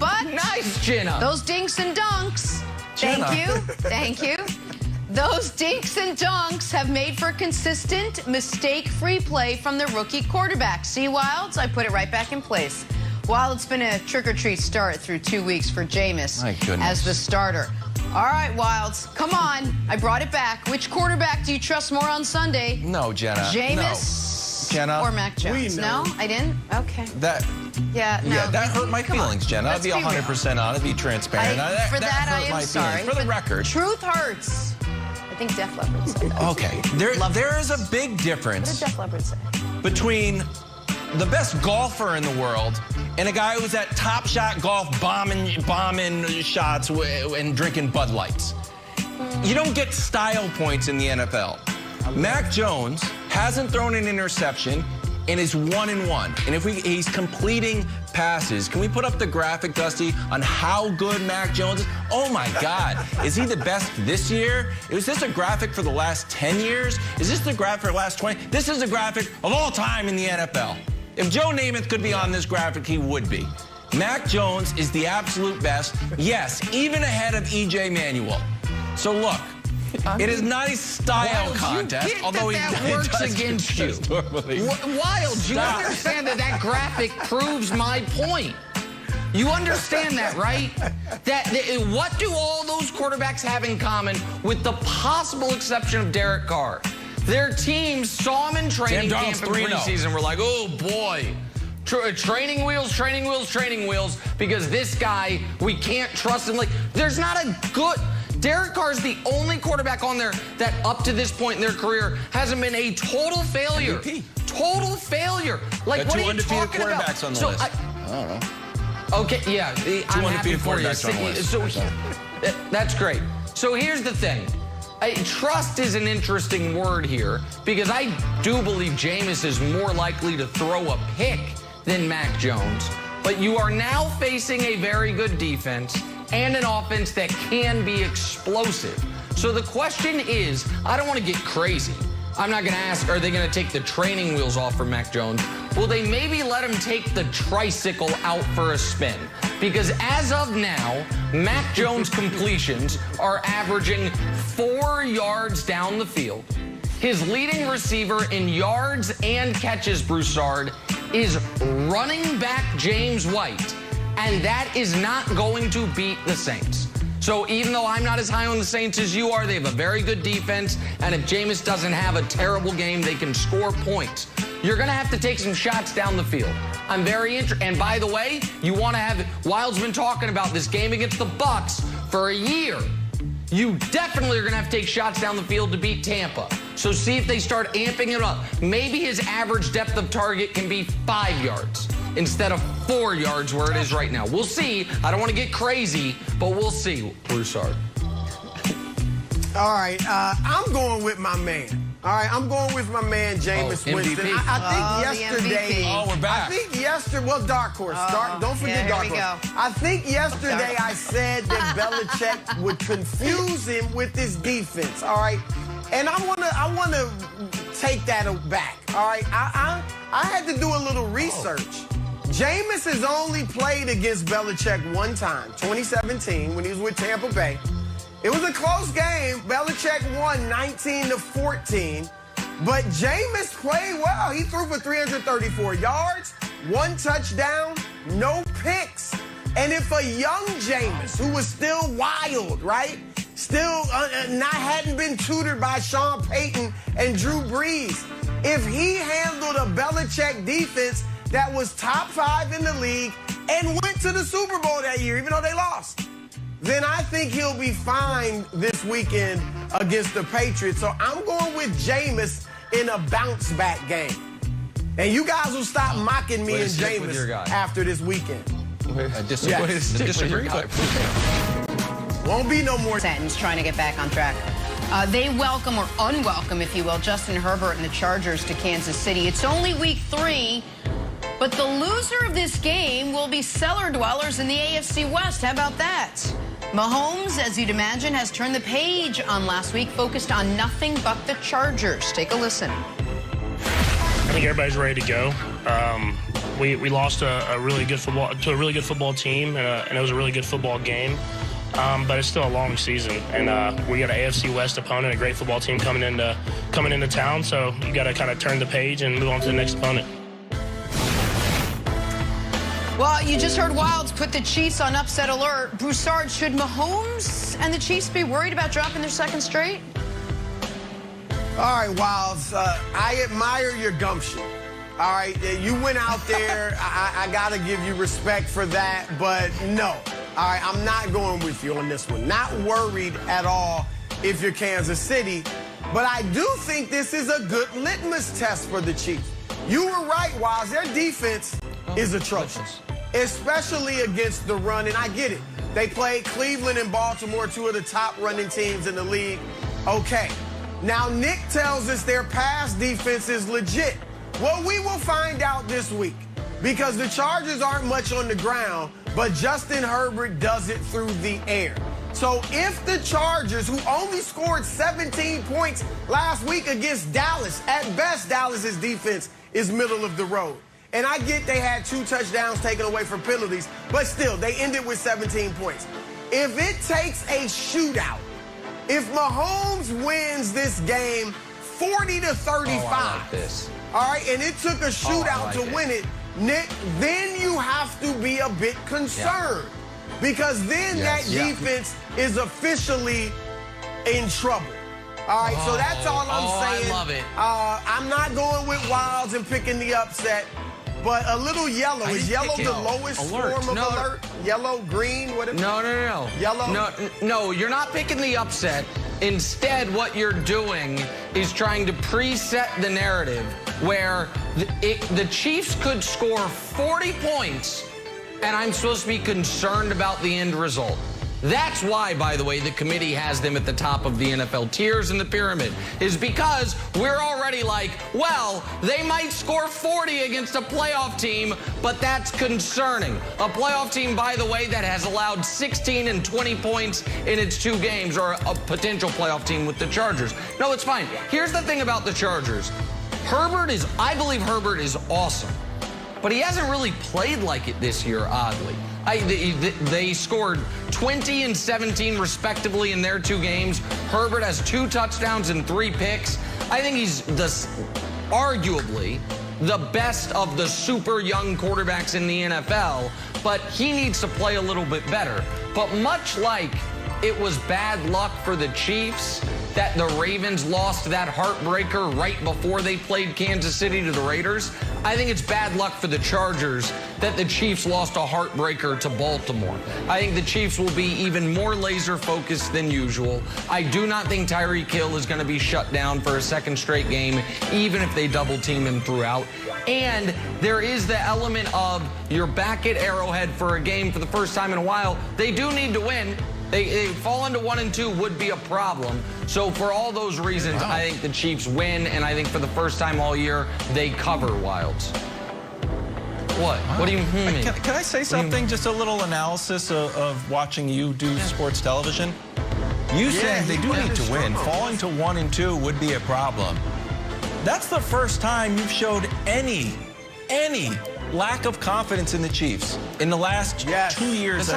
but Nice, Jenna. those dinks and dunks. Jenna. Thank you. Thank you. Those dinks and dunks have made for consistent, mistake-free play from the rookie quarterback. See, Wilds? I put it right back in place. While it's been a trick-or-treat start through 2 weeks for Jameis as the starter. All right, Wilds, come on. I brought it back. Which quarterback do you trust more on Sunday? No, Jenna. Jameis Jenna, or Mac Jones? No, I didn't? Okay. That hurt my feelings, Jenna. I'd be 100% on it, be transparent. For that, I hurt am my sorry. feelings. For the record. Truth hurts. I think Def Leppard said that. Okay. There is a big difference What did Def Leppard say? between the best golfer in the world and a guy who's at Top Shot Golf bombing shots and drinking Bud Lights. You don't get style points in the NFL. Mac Jones hasn't thrown an interception and is 1-1. And if he's completing passes, can we put up the graphic, Dusty, on how good Mac Jones is? Oh my God, is he the best this year? Is this a graphic for the last 10 years? Is this the graphic for the last 20? This is a graphic of all time in the NFL. If Joe Namath could be on this graphic, he would be. Mac Jones is the absolute best, yes, even ahead of E.J. Manuel. So look, it is not a style contest, although that works against you. Wild, you understand that graphic proves my point. You understand that, right? What do all those quarterbacks have in common, with the possible exception of Derek Carr? Their teams saw him in training camp in preseason. We're like, oh boy, training wheels, because this guy, we can't trust him. Like, there's not a good... Derek Carr's the only quarterback on there that up to this point in their career hasn't been a total failure. MVP. Total failure. Like, what are you talking about? Quarterbacks on the list. I don't know. Okay, yeah, I'm happy for you. So that's great. So here's the thing. Trust is an interesting word here, because I do believe Jameis is more likely to throw a pick than Mac Jones. But you are now facing a very good defense and an offense that can be explosive. So the question is, I don't want to get crazy. I'm not going to ask, are they going to take the training wheels off for Mac Jones? Will they maybe let him take the tricycle out for a spin? Because as of now, Mac Jones' completions are averaging 4 yards down the field. His leading receiver in yards and catches, Broussard, is running back James White. And that is not going to beat the Saints. So even though I'm not as high on the Saints as you are, they have a very good defense. And if Jameis doesn't have a terrible game, they can score points. You're going to have to take some shots down the field. I'm very interested. And by the way, you want to have... Wild's been talking about this game against the Bucs for a year. You definitely are going to have to take shots down the field to beat Tampa. So see if they start amping it up. Maybe his average depth of target can be 5 yards instead of 4 yards where it is right now. We'll see. I don't want to get crazy, but we'll see, Broussard. All right, I'm going with my man. All right, I'm going with my man, Jameis Winston. I think yesterday... Oh, we're back. I think yesterday... Well, dark horse. Don't forget dark horse. I think yesterday I said that Belichick would confuse him with his defense, all right? And I want to take that back, all right? I had to do a little research. Jameis has only played against Belichick one time, 2017, when he was with Tampa Bay. It was a close game. Belichick won 19-14. But Jameis played well. He threw for 334 yards, 1 touchdown, no picks. And if a young Jameis, who was still wild, right, still hadn't been tutored by Sean Payton and Drew Brees, if he handled a Belichick defense that was top 5 in the league and went to the Super Bowl that year, even though they lost, then I think he'll be fine this weekend against the Patriots. So I'm going with Jameis in a bounce-back game. And you guys will stop mocking me and Jameis after this weekend. I disagree. Won't be no more sentence trying to get back on track. They welcome, or unwelcome, if you will, Justin Herbert and the Chargers to Kansas City. It's only week 3, but the loser of this game will be cellar dwellers in the AFC West. How about that? Mahomes, as you'd imagine, has turned the page on last week, focused on nothing but the Chargers. Take a listen. I think everybody's ready to go. We lost a really good football team, and it was a really good football game. But it's still a long season, and we got an AFC West opponent, a great football team coming into town. So you got to kind of turn the page and move on to the next opponent. Well, you just heard Wildes put the Chiefs on upset alert. Broussard, should Mahomes and the Chiefs be worried about dropping their second straight? All right, Wildes, I admire your gumption. All right, you went out there. I got to give you respect for that, but no. All right, I'm not going with you on this one. Not worried at all if you're Kansas City, but I do think this is a good litmus test for the Chiefs. You were right, Wildes. Their defense is atrocious, especially against the run, and I get it. They played Cleveland and Baltimore, two of the top running teams in the league. Okay. Now, Nick tells us their pass defense is legit. Well, we will find out this week because the Chargers aren't much on the ground, but Justin Herbert does it through the air. So if the Chargers, who only scored 17 points last week against Dallas, at best, Dallas's defense is middle of the road. And I get they had 2 touchdowns taken away for penalties, but still, they ended with 17 points. If it takes a shootout, if Mahomes wins this game 40-35, I like this. All right, and it took a shootout to win it, Nick, then you have to be a bit concerned because then that defense is officially in trouble. All right, so that's all I'm saying. I love it. I'm not going with Wildes and picking the upset, but a little yellow. Is yellow the lowest form of alert? Yellow, green, whatever? No. Yellow? No, you're not picking the upset. Instead, what you're doing is trying to preset the narrative where the Chiefs could score 40 points, and I'm supposed to be concerned about the end result. That's why, by the way, the committee has them at the top of the NFL tiers in the pyramid, is because we're already like, well, they might score 40 against a playoff team, but that's concerning. A playoff team, by the way, that has allowed 16 and 20 points in its 2 games, or a potential playoff team with the Chargers. No, it's fine. Here's the thing about the Chargers. I believe Herbert is awesome, but he hasn't really played like it this year, oddly. They scored 20 and 17 respectively in their 2 games. Herbert has 2 touchdowns and 3 picks. I think he's arguably the best of the super young quarterbacks in the NFL, but he needs to play a little bit better. But much like it was bad luck for the Chiefs that the Ravens lost that heartbreaker right before they played Kansas City to the Raiders, I think it's bad luck for the Chargers that the Chiefs lost a heartbreaker to Baltimore. I think the Chiefs will be even more laser focused than usual. I do not think Tyreek Hill is going to be shut down for a second straight game, even if they double team him throughout. And there is the element of you're back at Arrowhead for a game for the first time in a while. They do need to win. They fall into 1 and 2 would be a problem. So for all those reasons, I think the Chiefs win, and I think for the first time all year, they cover Wildes. What? Wow. What do you mean? Can I say something? Just a little analysis of watching you do sports television. You saying they do need to win. Falling to 1 and 2 would be a problem. That's the first time you've showed any lack of confidence in the Chiefs in the last 2 years.